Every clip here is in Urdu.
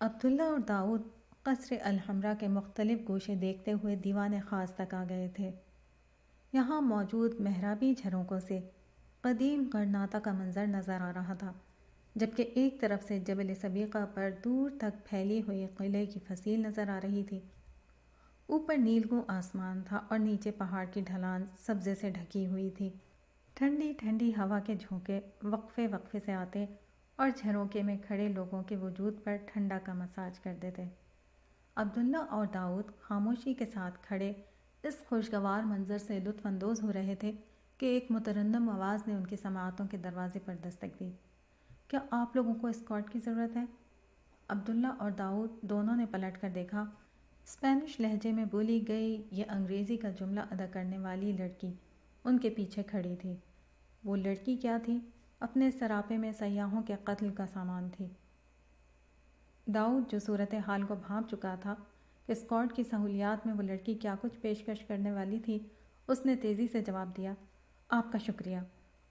عبداللہ اور داؤد قصر الحمرا کے مختلف گوشے دیکھتے ہوئے دیوان خاص تک آ گئے تھے۔ یہاں موجود محرابی جھروکوں سے قدیم غرناطہ کا منظر نظر آ رہا تھا، جبکہ ایک طرف سے جبل سبیقہ پر دور تک پھیلی ہوئی قلعے کی فصیل نظر آ رہی تھی۔ اوپر نیلگوں آسمان تھا اور نیچے پہاڑ کی ڈھلان سبزے سے ڈھکی ہوئی تھی۔ ٹھنڈی ٹھنڈی ہوا کے جھونکے وقفے وقفے سے آتے اور جھروکے میں کھڑے لوگوں کے وجود پر ٹھنڈا کا مساج کر دیتے۔ عبداللہ اور داؤد خاموشی کے ساتھ کھڑے اس خوشگوار منظر سے لطف اندوز ہو رہے تھے کہ ایک مترنم آواز نے ان کی سماعتوں کے دروازے پر دستک دی۔ کیا آپ لوگوں کو اسکارٹ کی ضرورت ہے؟ عبداللہ اور داؤد دونوں نے پلٹ کر دیکھا۔ اسپینش لہجے میں بولی گئی یہ انگریزی کا جملہ ادا کرنے والی لڑکی ان کے پیچھے کھڑی تھی۔ وہ لڑکی کیا تھی؟ اپنے سراپے میں سیاحوں کے قتل کا سامان تھی۔ داؤد جو صورتحال کو بھانپ چکا تھا کہ اسکارٹ کی سہولیات میں وہ لڑکی کیا کچھ پیشکش کرنے والی تھی، اس نے تیزی سے جواب دیا، آپ کا شکریہ،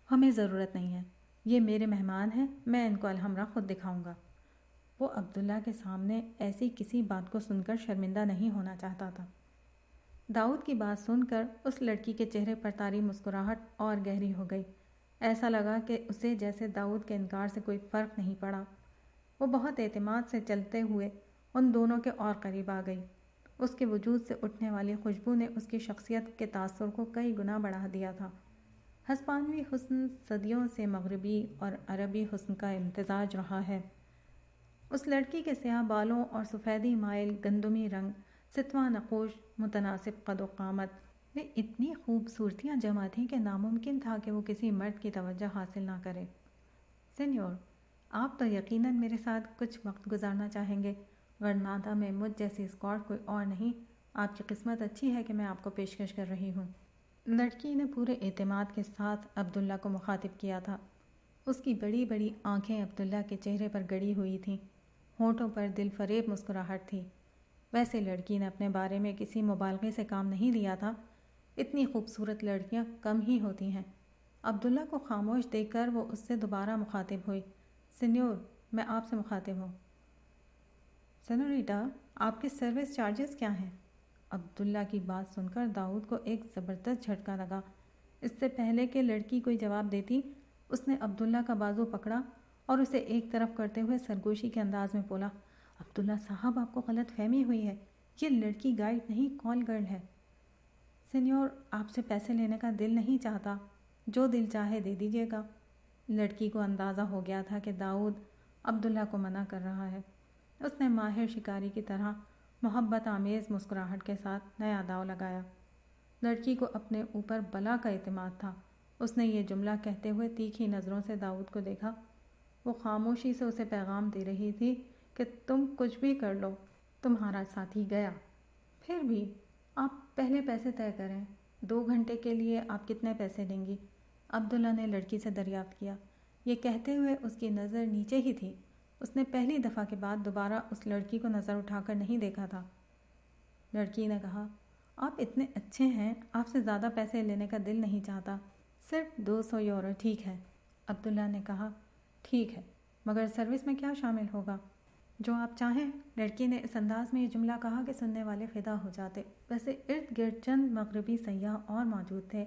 ہمیں ضرورت نہیں ہے، یہ میرے مہمان ہیں، میں ان کو الحمرا خود دکھاؤں گا۔ وہ عبداللہ کے سامنے ایسی کسی بات کو سن کر شرمندہ نہیں ہونا چاہتا تھا۔ داؤد کی بات سن کر اس لڑکی کے چہرے پر طاری مسکراہٹ اور گہری ہو گئی۔ ایسا لگا کہ اسے جیسے داؤد کے انکار سے کوئی فرق نہیں پڑا۔ وہ بہت اعتماد سے چلتے ہوئے ان دونوں کے اور قریب آ گئی۔ اس کے وجود سے اٹھنے والی خوشبو نے اس کی شخصیت کے تاثر کو کئی گنا بڑھا دیا تھا۔ ہسپانوی حسن صدیوں سے مغربی اور عربی حسن کا امتزاج رہا ہے۔ اس لڑکی کے سیاہ بالوں اور سفیدی مائل گندمی رنگ، ستواں نقوش، متناسب قد و قامت میں اتنی خوبصورتیاں جمع تھیں کہ ناممکن تھا کہ وہ کسی مرد کی توجہ حاصل نہ کرے۔ سینیور، آپ تو یقیناً میرے ساتھ کچھ وقت گزارنا چاہیں گے۔ غرناطہ میں مجھ جیسی اسکارٹ کوئی اور نہیں۔ آپ کی قسمت اچھی ہے کہ میں آپ کو پیشکش کر رہی ہوں۔ لڑکی نے پورے اعتماد کے ساتھ عبداللہ کو مخاطب کیا تھا۔ اس کی بڑی بڑی آنکھیں عبداللہ کے چہرے پر گڑی ہوئی تھیں، ہونٹوں پر دل فریب مسکراہٹ تھی۔ ویسے لڑکی نے اپنے بارے میں کسی مبالغے سے کام نہیں لیا تھا۔ اتنی خوبصورت لڑکیاں کم ہی ہوتی ہیں۔ عبداللہ کو خاموش دیکھ کر وہ اس سے دوبارہ مخاطب ہوئی، سینیور، میں آپ سے مخاطب ہوں۔ سینوریٹا، آپ کے سروس چارجز کیا ہیں؟ عبداللہ کی بات سن کر داؤد کو ایک زبردست جھٹکا لگا۔ اس سے پہلے کہ لڑکی کوئی جواب دیتی، اس نے عبداللہ کا بازو پکڑا اور اسے ایک طرف کرتے ہوئے سرگوشی کے انداز میں بولا، عبداللہ صاحب، آپ کو غلط فہمی ہوئی ہے، یہ لڑکی گائیڈ نہیں، کال گرل ہے۔ سینیور، آپ سے پیسے لینے کا دل نہیں چاہتا، جو دل چاہے دے دیجیے گا۔ لڑکی کو اندازہ ہو گیا تھا کہ داؤد عبداللہ کو منع کر رہا ہے۔ اس نے ماہر شکاری کی طرح محبت آمیز مسکراہٹ کے ساتھ نیا داؤ لگایا۔ لڑکی کو اپنے اوپر بلا کا اعتماد تھا۔ اس نے یہ جملہ کہتے ہوئے تیکھی نظروں سے داؤد کو دیکھا۔ وہ خاموشی سے اسے پیغام دے رہی تھی کہ تم کچھ بھی کر لو، تمہارا ساتھی گیا۔ پھر بھی آپ پہلے پیسے طے کریں، 2 گھنٹے کے لیے آپ کتنے پیسے دیں گی؟ عبداللہ نے لڑکی سے دریافت کیا۔ یہ کہتے ہوئے اس کی نظر نیچے ہی تھی۔ اس نے پہلی دفعہ کے بعد دوبارہ اس لڑکی کو نظر اٹھا کر نہیں دیکھا تھا۔ لڑکی نے کہا، آپ اتنے اچھے ہیں، آپ سے زیادہ پیسے لینے کا دل نہیں چاہتا، صرف 200 یورو ٹھیک ہے۔ عبداللہ نے کہا، ٹھیک ہے، مگر سروس میں کیا شامل ہوگا؟ جو آپ چاہیں۔ لڑکی نے اس انداز میں یہ جملہ کہا کہ سننے والے فدا ہو جاتے۔ ویسے ارد گرد چند مغربی سیاح اور موجود تھے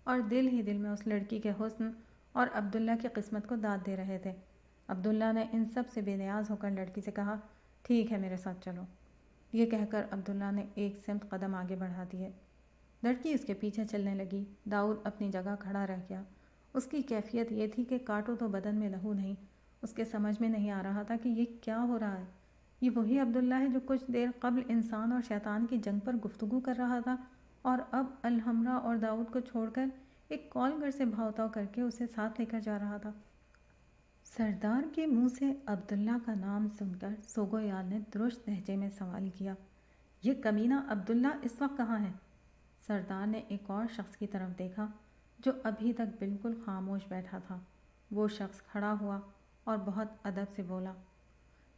اور دل ہی دل میں اس لڑکی کے حسن اور عبداللہ کی قسمت کو داد دے رہے تھے۔ عبداللہ نے ان سب سے بے نیاز ہو کر لڑکی سے کہا، ٹھیک ہے، میرے ساتھ چلو۔ یہ کہہ کر عبداللہ نے ایک سمت قدم آگے بڑھا دیے۔ لڑکی اس کے پیچھے چلنے لگی۔ داؤد اپنی جگہ کھڑا رہ گیا۔ اس کی کیفیت یہ تھی کہ کاٹو تو بدن میں لہو نہیں۔ اس کے سمجھ میں نہیں آ رہا تھا کہ یہ کیا ہو رہا ہے۔ یہ وہی عبداللہ ہے جو کچھ دیر قبل انسان اور شیطان کی جنگ پر گفتگو کر رہا تھا اور اب الحمرا اور داؤد کو چھوڑ کر ایک کال گر سے بھاؤ تاؤ کر کے اسے ساتھ لے کر جا رہا تھا۔ سردار کے منہ سے عبداللہ کا نام سن کر سوگویال نے درست لہجے میں سوال کیا، یہ کمینہ عبداللہ اس وقت کہاں ہے؟ سردار نے ایک اور شخص کی طرف دیکھا جو ابھی تک بالکل خاموش بیٹھا تھا۔ وہ شخص کھڑا ہوا اور بہت ادب سے بولا،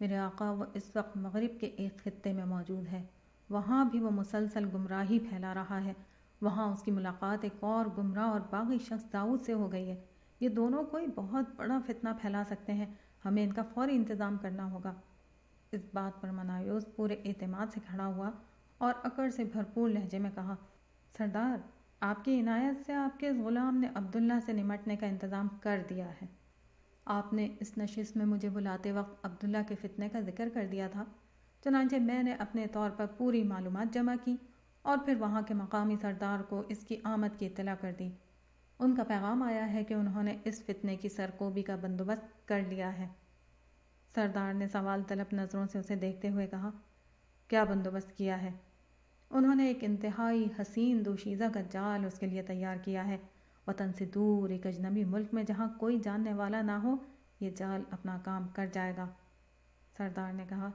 میرے آقا، وہ اس وقت مغرب کے ایک خطے میں موجود ہے۔ وہاں بھی وہ مسلسل گمراہی پھیلا رہا ہے۔ وہاں اس کی ملاقات ایک اور گمراہ اور باغی شخص داؤد سے ہو گئی ہے۔ یہ دونوں کوئی بہت بڑا فتنہ پھیلا سکتے ہیں، ہمیں ان کا فوری انتظام کرنا ہوگا۔ اس بات پر منایوس پورے اعتماد سے کھڑا ہوا اور اکڑ سے بھرپور لہجے میں کہا، سردار، آپ کی عنایت سے آپ کے غلام نے عبداللہ سے نمٹنے کا انتظام کر دیا ہے۔ آپ نے اس نشست میں مجھے بلاتے وقت عبداللہ کے فتنے کا ذکر کر دیا تھا، چنانچہ میں نے اپنے طور پر پوری معلومات جمع کی اور پھر وہاں کے مقامی سردار کو اس کی آمد کی اطلاع کر دی۔ ان کا پیغام آیا ہے کہ انہوں نے اس فتنے کی سرکوبی کا بندوبست کر لیا ہے۔ سردار نے سوال طلب نظروں سے اسے دیکھتے ہوئے کہا، کیا بندوبست کیا ہے؟ انہوں نے ایک انتہائی حسین دوشیزہ کا جال اس کے لیے تیار کیا ہے۔ وطن سے دور ایک اجنبی ملک میں جہاں کوئی جاننے والا نہ ہو، یہ جال اپنا کام کر جائے گا۔ سردار نے کہا،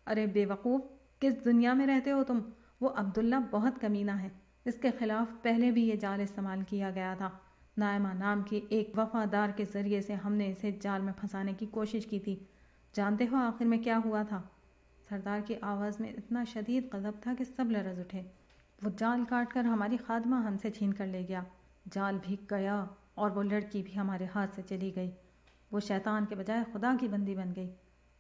ارے بے وقوف، کس دنیا میں رہتے ہو تم؟ وہ عبداللہ بہت کمینہ ہے، اس کے خلاف پہلے بھی یہ جال استعمال کیا گیا تھا۔ نائمہ نام کی ایک وفادار کے ذریعے سے ہم نے اسے جال میں پھنسانے کی کوشش کی تھی۔ جانتے ہو آخر میں کیا ہوا تھا؟ سردار کی آواز میں اتنا شدید غضب تھا کہ سب لرز اٹھے۔ وہ جال کاٹ کر ہماری خادمہ ہم سے چھین کر لے گیا، جال بھی گیا اور وہ لڑکی بھی ہمارے ہاتھ سے چلی گئی۔ وہ شیطان کے بجائے خدا کی بندی بن گئی۔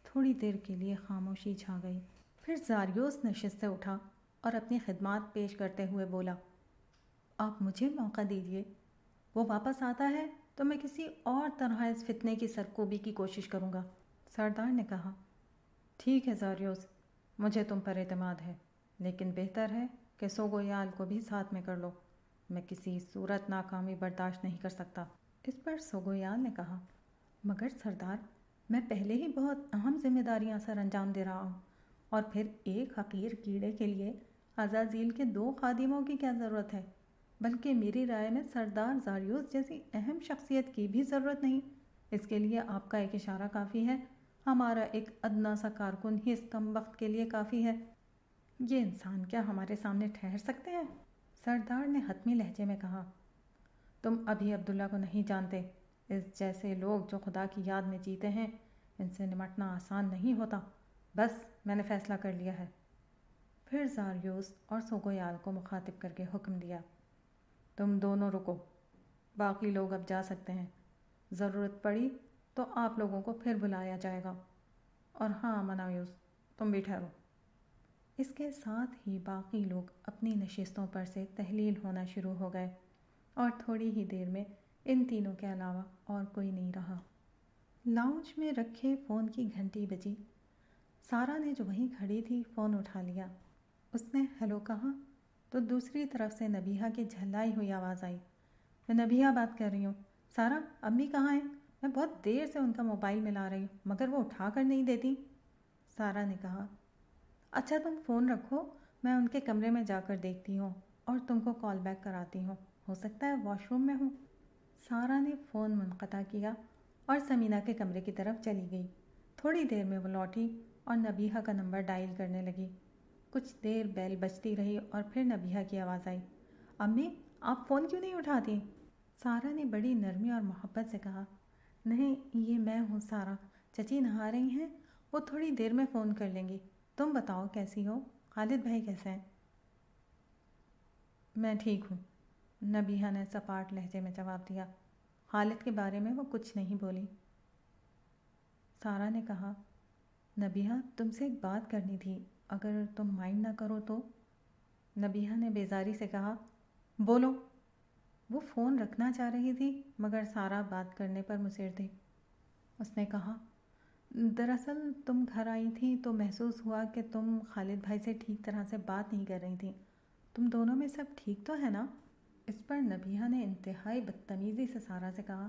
تھوڑی دیر کے لیے خاموشی چھا گئی۔ پھر زاریوس نشست سے اٹھا اور اپنی خدمات پیش کرتے ہوئے بولا، آپ مجھے موقع دیجیے، وہ واپس آتا ہے تو میں کسی اور طرح اس فتنے کی سرکوبی کی کوشش کروں گا۔ سردار نے کہا، ٹھیک ہے زاریوس، مجھے تم پر اعتماد ہے، لیکن بہتر ہے کہ سوگویال کو بھی ساتھ میں کر لو۔ میں کسی صورت ناکامی برداشت نہیں کر سکتا۔ اس پر سوگویال نے کہا، مگر سردار، میں پہلے ہی بہت اہم ذمہ داریاں سر انجام دے رہا ہوں، اور پھر ایک حقیر کیڑے کے لیے عزازیل کے 2 خادموں کی کیا ضرورت ہے؟ بلکہ میری رائے میں سردار زاریوس جیسی اہم شخصیت کی بھی ضرورت نہیں۔ اس کے لیے آپ کا ایک اشارہ کافی ہے، ہمارا ایک ادنا سا کارکن ہی اس کم وقت کے لیے کافی ہے۔ یہ انسان کیا ہمارے سامنے ٹھہر سکتے ہیں؟ سردار نے حتمی لہجے میں کہا، تم ابھی عبداللہ کو نہیں جانتے۔ اس جیسے لوگ جو خدا کی یاد میں جیتے ہیں، ان سے نمٹنا آسان نہیں ہوتا۔ بس میں نے فیصلہ کر لیا ہے۔ پھر زاریوس اور سوگویال کو مخاطب کر کے حکم دیا، تم دونوں رکو، باقی لوگ اب جا سکتے ہیں۔ ضرورت پڑی تو آپ لوگوں کو پھر بلایا جائے گا، اور ہاں منایوس، تم بھی ٹھہرو۔ اس کے ساتھ ہی باقی لوگ اپنی نشستوں پر سے تحلیل ہونا شروع ہو گئے، اور تھوڑی ہی دیر میں ان تینوں کے علاوہ اور کوئی نہیں رہا۔ لاؤنج میں رکھے فون کی گھنٹی بجی۔ سارا نے جو وہیں کھڑی تھی فون اٹھا لیا۔ اس نے ہیلو کہا تو دوسری طرف سے نبیہہ کی جھلائی ہوئی آواز آئی، میں نبیہہ بات کر رہی ہوں۔ سارا، امی کہاں ہیں؟ میں بہت دیر سے ان کا موبائل ملا رہی ہوں، مگر وہ اٹھا کر نہیں دیتی۔ سارا نے کہا، اچھا تم فون رکھو، میں ان کے کمرے میں جا کر دیکھتی ہوں اور تم کو کال بیک کراتی ہوں، ہو سکتا ہے واش روم میں ہوں۔ سارا نے فون منقطع کیا اور سمینہ کے کمرے کی طرف چلی گئی۔ تھوڑی دیر میں وہ لوٹی اور نبیہہ کا نمبر ڈائل کرنے لگی۔ کچھ دیر بیل بجتی رہی اور پھر نبیہہ کی آواز آئی، امی آپ فون کیوں نہیں اٹھاتی؟ سارا نے بڑی نرمی اور محبت سے کہا، نہیں یہ میں ہوں سارا، چچی نہا رہی ہیں، وہ تھوڑی دیر میں فون کر لیں گی۔ تم بتاؤ کیسی ہو؟ خالد بھائی کیسے ہیں؟ میں ٹھیک ہوں، نبیہہ نے سپاٹ لہجے میں جواب دیا۔ خالد کے بارے میں وہ کچھ نہیں بولی۔ سارا نے کہا، نبیہہ تم سے ایک بات کرنی تھی، اگر تم مائنڈ نہ کرو تو۔ نبیہہ نے بیزاری سے کہا، بولو۔ وہ فون رکھنا چاہ رہی تھی مگر سارا بات کرنے پر مصر تھی۔ اس نے کہا، دراصل تم گھر آئی تھی تو محسوس ہوا کہ تم خالد بھائی سے ٹھیک طرح سے بات نہیں کر رہی تھی۔ تم دونوں میں سب ٹھیک تو ہے نا؟ اس پر نبیہہ نے انتہائی بدتمیزی سے سارا سے کہا،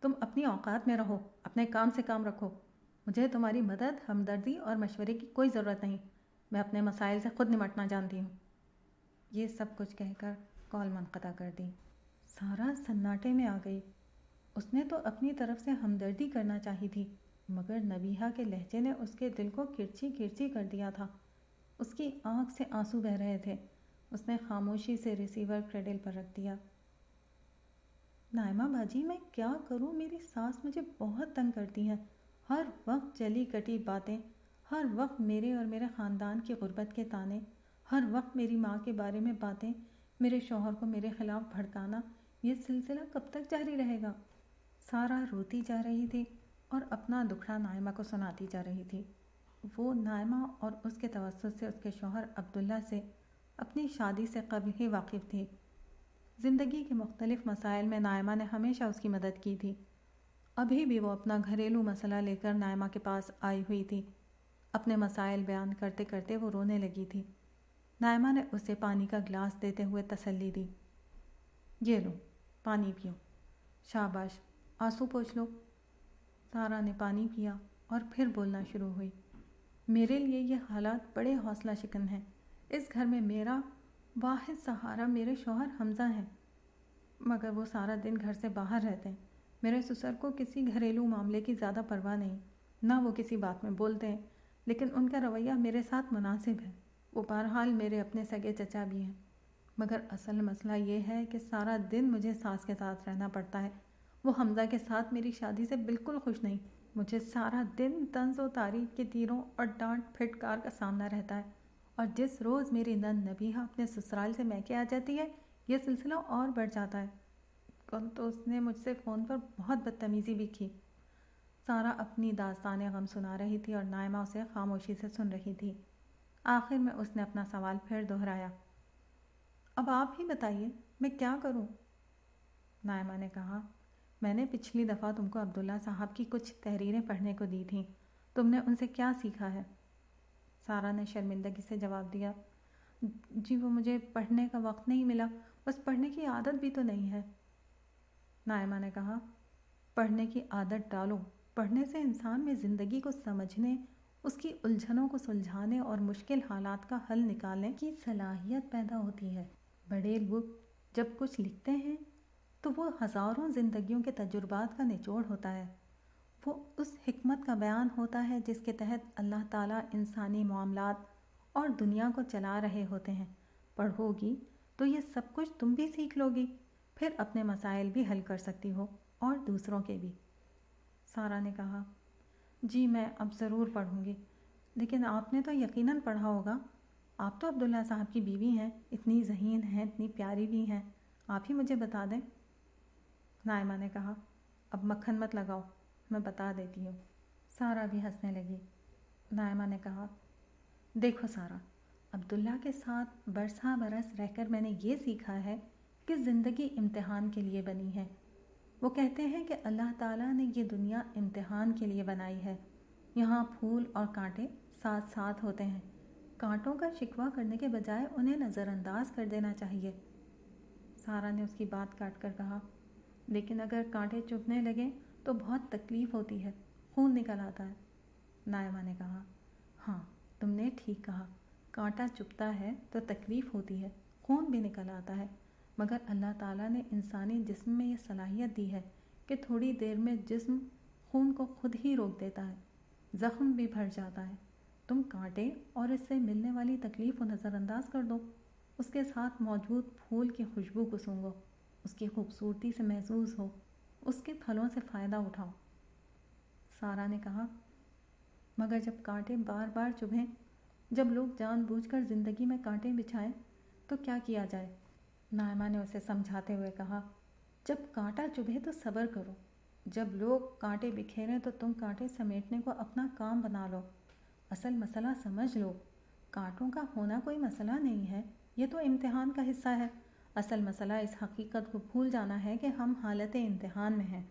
تم اپنی اوقات میں رہو، اپنے کام سے کام رکھو، مجھے تمہاری مدد، ہمدردی اور مشورے کی کوئی ضرورت نہیں، میں اپنے مسائل سے خود نمٹنا جانتی ہوں۔ یہ سب کچھ کہہ کر کال منقطع کر دی۔ سارا سناٹے میں آ گئی۔ اس نے تو اپنی طرف سے ہمدردی کرنا چاہی تھی، مگر نبیہہ کے لہجے نے اس کے دل کو کرچی کرچی کر دیا تھا۔ اس کی آنکھ سے آنسو بہہ رہے تھے۔ اس نے خاموشی سے ریسیور کریڈل پر رکھ دیا۔ نائمہ باجی میں کیا کروں، میری ساس مجھے بہت تنگ کرتی ہیں، ہر وقت چلی کٹی باتیں، ہر وقت میرے اور میرے خاندان کی غربت کے تانے، ہر وقت میری ماں کے بارے میں باتیں، میرے شوہر کو میرے خلاف بھڑکانا، یہ سلسلہ کب تک جاری رہے گا؟ سارا روتی جا رہی تھی اور اپنا دکھڑا نائمہ کو سناتی جا رہی تھی۔ وہ نائمہ اور اس کے توسط سے اس کے شوہر عبداللہ سے اپنی شادی سے قبل ہی واقف تھی۔ زندگی کے مختلف مسائل میں نائمہ نے ہمیشہ اس کی مدد کی تھی۔ ابھی بھی وہ اپنا گھریلو مسئلہ لے کر نائمہ کے پاس آئی ہوئی تھی۔ اپنے مسائل بیان کرتے کرتے وہ رونے لگی تھی۔ نائمہ نے اسے پانی کا گلاس دیتے ہوئے تسلی دی۔ یہ لو، پانی پیو۔ شاباش، آنسو پوچھ لو۔ سارہ نے پانی پیا اور پھر بولنا شروع ہوئی۔ میرے لیے یہ حالات بڑے حوصلہ شکن ہیں۔ اس گھر میں میرا واحد سہارا میرے شوہر حمزہ ہیں، مگر وہ سارا دن گھر سے باہر رہتے ہیں۔ میرے سسر کو کسی گھریلو معاملے کی زیادہ پرواہ نہیں، نہ وہ کسی بات میں بولتے ہیں، لیکن ان کا رویہ میرے ساتھ مناسب ہے۔ وہ بہرحال میرے اپنے سگے چچا بھی ہیں، مگر اصل مسئلہ یہ ہے کہ سارا دن مجھے ساس کے ساتھ رہنا پڑتا ہے۔ وہ حمزہ کے ساتھ میری شادی سے بالکل خوش نہیں۔ مجھے سارا دن طنز و تعریف کے تیروں اور ڈانٹ پھٹکار کا سامنا رہتا ہے، اور جس روز میری نند نبیہہ اپنے سسرال سے میکے آ جاتی ہے، یہ سلسلہ اور بڑھ جاتا ہے۔ کل تو اس نے مجھ سے فون پر بہت بدتمیزی بھی کی۔ سارہ اپنی داستان غم سنا رہی تھی اور نائمہ اسے خاموشی سے سن رہی تھی۔ آخر میں اس نے اپنا سوال پھر دہرایا۔ اب آپ ہی بتائیے، میں کیا کروں؟ نائمہ نے کہا، میں نے پچھلی دفعہ تم کو عبداللہ صاحب کی کچھ تحریریں پڑھنے کو دی تھیں، تم نے ان سے کیا سیکھا ہے؟ سارہ نے شرمندگی سے جواب دیا، جی وہ مجھے پڑھنے کا وقت نہیں ملا، بس پڑھنے کی عادت بھی تو نہیں ہے۔ نائمہ نے کہا، پڑھنے کی عادت ڈالو۔ پڑھنے سے انسان میں زندگی کو سمجھنے، اس کی الجھنوں کو سلجھانے اور مشکل حالات کا حل نکالنے کی صلاحیت پیدا ہوتی ہے۔ بڑے لوگ جب کچھ لکھتے ہیں تو وہ ہزاروں زندگیوں کے تجربات کا نچوڑ ہوتا ہے۔ وہ اس حکمت کا بیان ہوتا ہے جس کے تحت اللہ تعالیٰ انسانی معاملات اور دنیا کو چلا رہے ہوتے ہیں۔ پڑھو گی تو یہ سب کچھ تم بھی سیکھ لو گی، پھر اپنے مسائل بھی حل کر سکتی ہو اور دوسروں کے بھی۔ سارہ نے کہا، جی میں اب ضرور پڑھوں گی، لیکن آپ نے تو یقیناً پڑھا ہوگا، آپ تو عبداللہ صاحب کی بیوی ہیں، اتنی ذہین ہیں، اتنی پیاری بھی ہیں، آپ ہی مجھے بتا دیں۔ نائمہ نے کہا، اب مکھن مت لگاؤ، میں بتا دیتی ہوں۔ سارہ بھی ہنسنے لگی۔ نائمہ نے کہا، دیکھو سارہ، عبداللہ کے ساتھ برسا برس رہ کر میں نے یہ سیکھا ہے کہ زندگی امتحان کے لیے بنی ہے۔ وہ کہتے ہیں کہ اللہ تعالیٰ نے یہ دنیا امتحان کے لیے بنائی ہے۔ یہاں پھول اور کانٹے ساتھ ساتھ ہوتے ہیں۔ کانٹوں کا شکوہ کرنے کے بجائے انہیں نظر انداز کر دینا چاہیے۔ سارہ نے اس کی بات کاٹ کر کہا، لیکن اگر کانٹے چبھنے لگیں تو بہت تکلیف ہوتی ہے، خون نکل آتا ہے۔ نائمہ نے کہا، ہاں تم نے ٹھیک کہا، کانٹا چبھتا ہے تو تکلیف ہوتی ہے، خون بھی نکل آتا ہے، مگر اللہ تعالیٰ نے انسانی جسم میں یہ صلاحیت دی ہے کہ تھوڑی دیر میں جسم خون کو خود ہی روک دیتا ہے، زخم بھی بھر جاتا ہے۔ تم کانٹے اور اس سے ملنے والی تکلیف کو نظر انداز کر دو، اس کے ساتھ موجود پھول کی خوشبو کو سونگھو، اس کی خوبصورتی سے محظوظ ہو، اس کے پھلوں سے فائدہ اٹھاؤ۔ سارہ نے کہا، مگر جب کانٹے بار بار چبھیں، جب لوگ جان بوجھ کر زندگی میں کانٹے بچھائیں تو کیا کیا جائے؟ نائمہ نے اسے سمجھاتے ہوئے کہا، جب کانٹا چبھے تو صبر کرو، جب لوگ کانٹے بکھیریں تو تم کانٹے سمیٹنے کو اپنا کام بنا لو۔ اصل مسئلہ سمجھ لو، کانٹوں کا ہونا کوئی مسئلہ نہیں ہے، یہ تو امتحان کا حصہ ہے۔ اصل مسئلہ اس حقیقت کو بھول جانا ہے کہ ہم حالت امتحان میں ہیں۔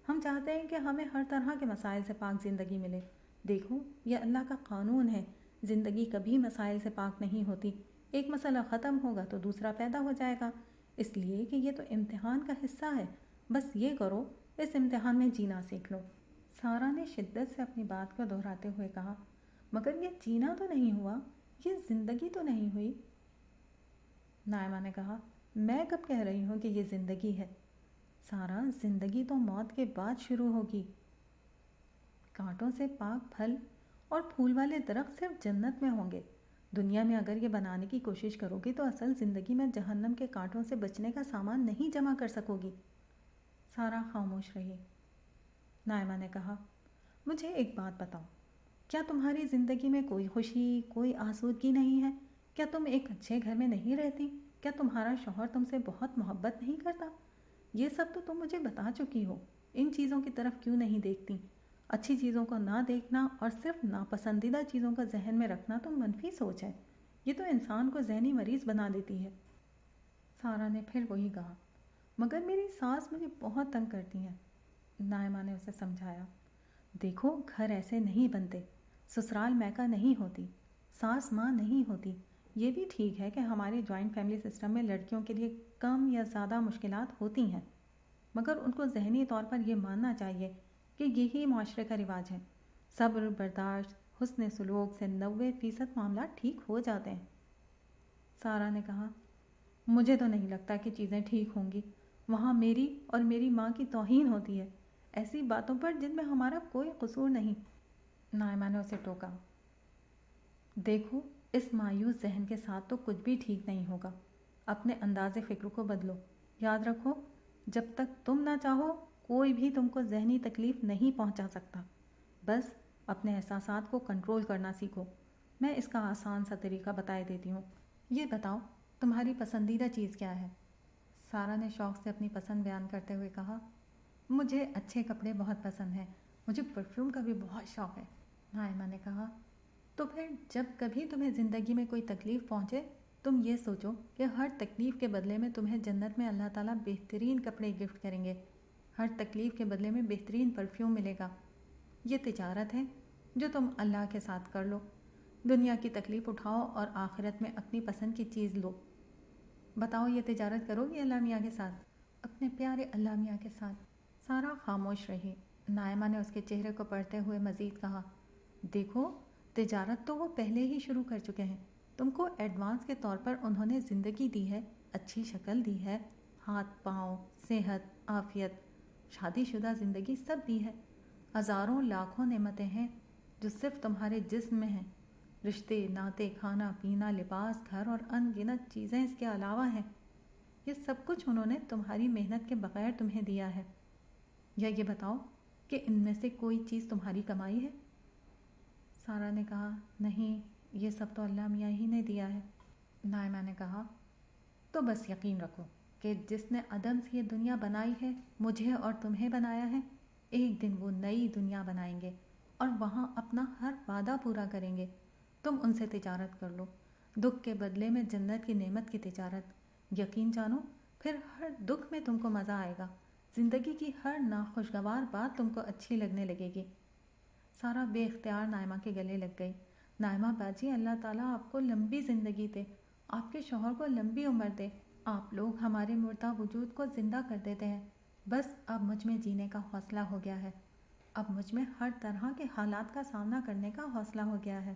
ہم چاہتے ہیں کہ ہمیں ہر طرح کے مسائل سے پاک زندگی ملے۔ دیکھو، یہ اللہ کا قانون ہے، زندگی کبھی مسائل سے پاک نہیں ہوتی۔ ایک مسئلہ ختم ہوگا تو دوسرا پیدا ہو جائے گا، اس لیے کہ یہ تو امتحان کا حصہ ہے۔ بس یہ کرو، اس امتحان میں جینا سیکھ لو۔ سارہ نے شدت سے اپنی بات کو دہراتے ہوئے کہا، مگر یہ جینا تو نہیں ہوا، یہ زندگی تو نہیں ہوئی۔ نائمہ نے کہا، میں کب کہہ رہی ہوں کہ یہ زندگی ہے؟ سارہ، زندگی تو موت کے بعد شروع ہوگی۔ کانٹوں سے پاک پھل اور پھول والے درخت صرف جنت میں ہوں گے۔ دنیا میں اگر یہ بنانے کی کوشش کرو گی تو اصل زندگی میں جہنم کے کانٹوں سے بچنے کا سامان نہیں جمع کر سکو گی۔ سارہ خاموش رہی۔ نائمہ نے کہا، مجھے ایک بات بتاؤ، کیا تمہاری زندگی میں کوئی خوشی، کوئی آسودگی نہیں ہے؟ کیا تم ایک اچھے گھر میں نہیں رہتی؟ کیا تمہارا شوہر تم سے بہت محبت نہیں کرتا؟ یہ سب تو تم مجھے بتا چکی ہو، ان چیزوں کی طرف کیوں نہیں دیکھتی؟ اچھی چیزوں کو نہ دیکھنا اور صرف ناپسندیدہ چیزوں کا ذہن میں رکھنا تو منفی سوچ ہے. یہ تو انسان کو ذہنی مریض بنا دیتی ہے. سارا نے پھر وہی کہا. مگر میری ساس مجھے بہت تنگ کرتی ہیں. نائمہ نے اسے سمجھایا. دیکھو گھر ایسے نہیں بنتے. سسرال میکہ نہیں ہوتی. ساس ماں نہیں ہوتی. یہ بھی ٹھیک ہے کہ ہمارے جوائنٹ فیملی سسٹم میں لڑکیوں کے لیے کم یا زیادہ مشکلات ہوتی ہیں، مگر ان کو ذہنی طور پر یہ ماننا چاہیے کہ یہی معاشرے کا رواج ہے. صبر، برداشت، حسن سلوک سے 90% معاملات ٹھیک ہو جاتے ہیں. سارا نے کہا. مجھے تو نہیں لگتا کہ چیزیں ٹھیک ہوں گی. وہاں میری اور میری ماں کی توہین ہوتی ہے، ایسی باتوں پر جن میں ہمارا کوئی قصور نہیں. نائمہ نے اسے ٹوکا. دیکھو اس مایوس ذہن کے ساتھ تو کچھ بھی ٹھیک نہیں ہوگا. اپنے انداز فکر کو بدلو. یاد رکھو جب تک تم نہ چاہو کوئی بھی تم کو ذہنی تکلیف نہیں پہنچا سکتا. بس اپنے احساسات کو کنٹرول کرنا سیکھو. میں اس کا آسان سا طریقہ بتائے دیتی ہوں. یہ بتاؤ تمہاری پسندیدہ چیز کیا ہے؟ سارا نے شوق سے اپنی پسند بیان کرتے ہوئے کہا. مجھے اچھے کپڑے بہت پسند ہیں. مجھے پرفیوم کا بھی بہت شوق ہے. نائمہ نے کہا. تو پھر جب کبھی تمہیں زندگی میں کوئی تکلیف پہنچے تم یہ سوچو کہ ہر تکلیف کے بدلے میں تمہیں جنت میں اللہ تعالیٰ بہترین کپڑے گفٹ کریں گے. ہر تکلیف کے بدلے میں بہترین پرفیوم ملے گا. یہ تجارت ہے جو تم اللہ کے ساتھ کر لو. دنیا کی تکلیف اٹھاؤ اور آخرت میں اپنی پسند کی چیز لو. بتاؤ یہ تجارت کرو گی اللہ میاں کے ساتھ؟ اپنے پیارے اللہ میاں کے ساتھ. سارا خاموش رہی. نائمہ نے اس کے چہرے کو پڑھتے ہوئے مزید کہا. دیکھو تجارت تو وہ پہلے ہی شروع کر چکے ہیں. تم کو ایڈوانس کے طور پر انہوں نے زندگی دی ہے، اچھی شکل دی ہے، ہاتھ پاؤں، صحت، عافیت، شادی شدہ زندگی سب دی ہے. ہزاروں لاکھوں نعمتیں ہیں جو صرف تمہارے جسم میں ہیں. رشتے، ناطے، کھانا پینا، لباس، گھر اور ان گنت چیزیں اس کے علاوہ ہیں. یہ سب کچھ انہوں نے تمہاری محنت کے بغیر تمہیں دیا ہے. یا یہ بتاؤ کہ ان میں سے کوئی چیز تمہاری کمائی ہے؟ سارا نے کہا. نہیں، یہ سب تو اللہ میاں ہی نے دیا ہے. نائمہ نے کہا. تو بس یقین رکھو کہ جس نے عدم سے یہ دنیا بنائی ہے، مجھے اور تمہیں بنایا ہے، ایک دن وہ نئی دنیا بنائیں گے اور وہاں اپنا ہر وعدہ پورا کریں گے. تم ان سے تجارت کر لو. دکھ کے بدلے میں جنت کی نعمت کی تجارت. یقین جانو پھر ہر دکھ میں تم کو مزہ آئے گا. زندگی کی ہر ناخوشگوار بات تم کو اچھی لگنے لگے گی. سارا بے اختیار نائمہ کے گلے لگ گئی. نائمہ باجی، اللہ تعالیٰ آپ کو لمبی زندگی دے، آپ کے شوہر کو لمبی عمر دے. آپ لوگ ہمارے مردہ وجود کو زندہ کر دیتے ہیں. بس اب مجھ میں جینے کا حوصلہ ہو گیا ہے. اب مجھ میں ہر طرح کے حالات کا سامنا کرنے کا حوصلہ ہو گیا ہے.